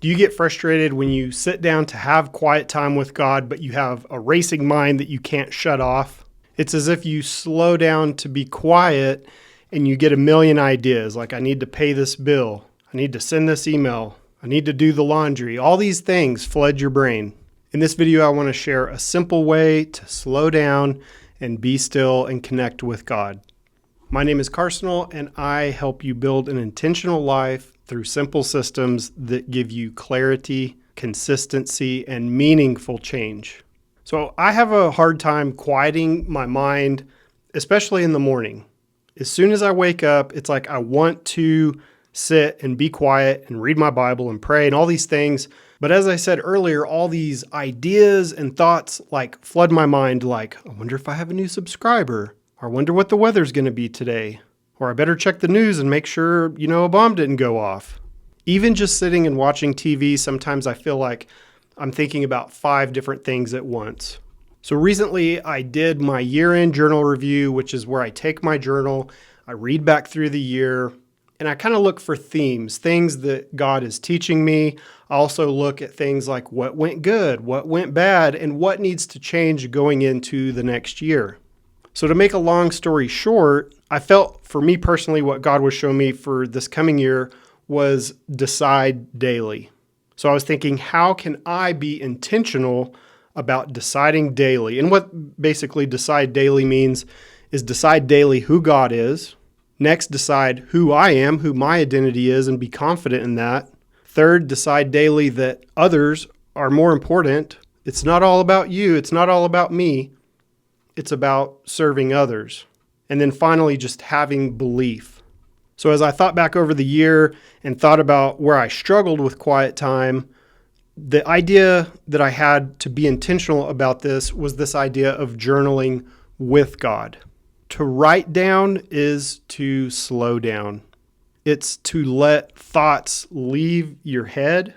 Do you get frustrated when you sit down to have quiet time with God, but you have a racing mind that you can't shut off? It's as if you slow down to be quiet and you get a million ideas, like I need to pay this bill, I need to send this email, I need to do the laundry. All these things flood your brain. In this video, I want to share a simple way to slow down and be still and connect with God. My name is Carsonial, and I help you build an intentional life through simple systems that give you clarity, consistency, and meaningful change. So I have a hard time quieting my mind, especially in the morning. As soon as I wake up, it's like I want to sit and be quiet and read my Bible and pray and all these things. But as I said earlier, all these ideas and thoughts like flood my mind, like, I wonder if I have a new subscriber. Or I wonder what the weather's going to be today. Or I better check the news and make sure, a bomb didn't go off. Even just sitting and watching TV, sometimes I feel like I'm thinking about 5 different things at once. So recently I did my year-end journal review, which is where I take my journal, I read back through the year, and I kind of look for themes, things that God is teaching me. I also look at things like what went good, what went bad, and what needs to change going into the next year. So to make a long story short, I felt for me personally, what God was showing me for this coming year was decide daily. So I was thinking, how can I be intentional about deciding daily? And what basically decide daily means is decide daily who God is. Next, decide who I am, who my identity is, and be confident in that. Third, decide daily that others are more important. It's not all about you. It's not all about me. It's about serving others. And then finally, just having belief. So as I thought back over the year and thought about where I struggled with quiet time, the idea that I had to be intentional about this was this idea of journaling with God. To write down is to slow down. It's to let thoughts leave your head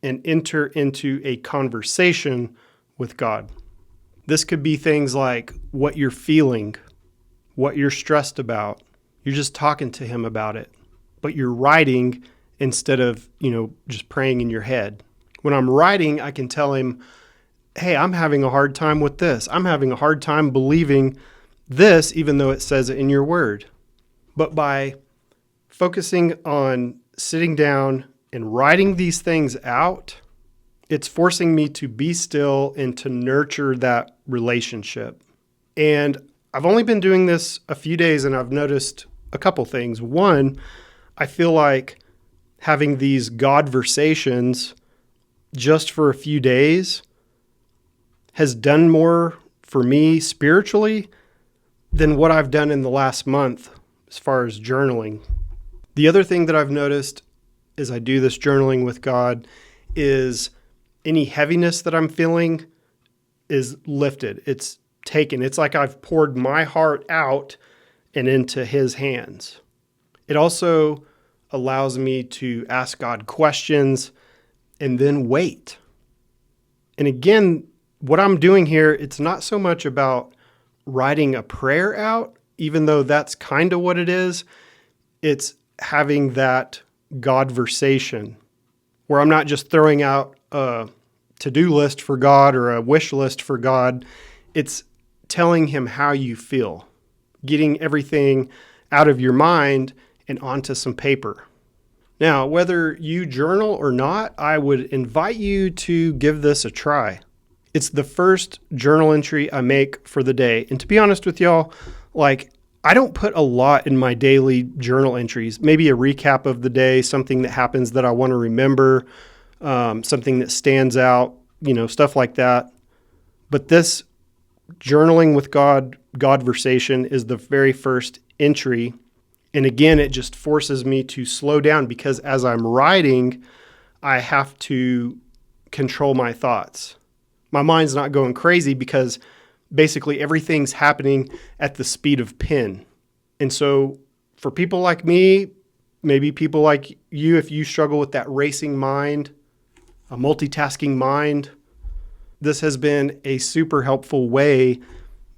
and enter into a conversation with God. This could be things like what you're feeling, what you're stressed about. You're just talking to him about it, but you're writing instead of, just praying in your head. When I'm writing, I can tell him, hey, I'm having a hard time with this. I'm having a hard time believing this, even though it says it in your word. But by focusing on sitting down and writing these things out, it's forcing me to be still and to nurture that relationship. And I've only been doing this a few days, and I've noticed a couple things. One, I feel like having these Godversations just for a few days has done more for me spiritually than what I've done in the last month as far as journaling. The other thing that I've noticed as I do this journaling with God is any heaviness that I'm feeling is lifted. It's taken. It's like I've poured my heart out and into his hands. It also allows me to ask God questions and then wait. And again, what I'm doing here, it's not so much about writing a prayer out, even though that's kind of what it is. It's having that Godversation where I'm not just throwing out a to-do list for God or a wish list for God. It's telling him how you feel, getting everything out of your mind and onto some paper. Now, whether you journal or not, I would invite you to give this a try. It's the first journal entry I make for the day. And to be honest with y'all, I don't put a lot in my daily journal entries. Maybe a recap of the day, something that happens that I want to remember, something that stands out, stuff like that. But this journaling with God, Godversation is the very first entry. And again, it just forces me to slow down because as I'm writing, I have to control my thoughts. My mind's not going crazy because basically everything's happening at the speed of pen. And so for people like me, maybe people like you, if you struggle with that racing mind, a multitasking mind, this has been a super helpful way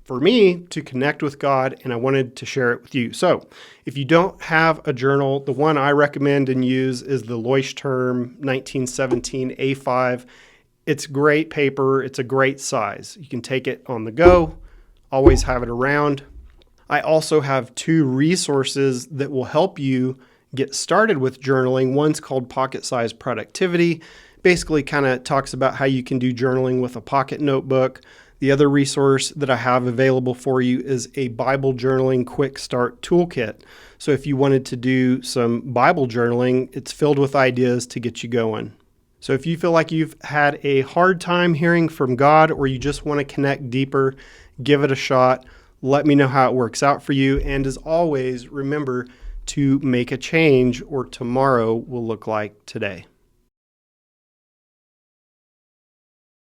for me to connect with God, and I wanted to share it with you. So if you don't have a journal, the one I recommend and use is the Leuchtturm1917 A5. It's great paper. It's a great size. You can take it on the go, always have it around. I also have 2 resources that will help you get started with journaling. One's called Pocket Size Productivity. Basically kind of talks about how you can do journaling with a pocket notebook. The other resource that I have available for you is a Bible journaling quick start toolkit. So if you wanted to do some Bible journaling, it's filled with ideas to get you going. So if you feel like you've had a hard time hearing from God, or you just want to connect deeper, give it a shot. Let me know how it works out for you. And as always, remember to make a change, or tomorrow will look like today.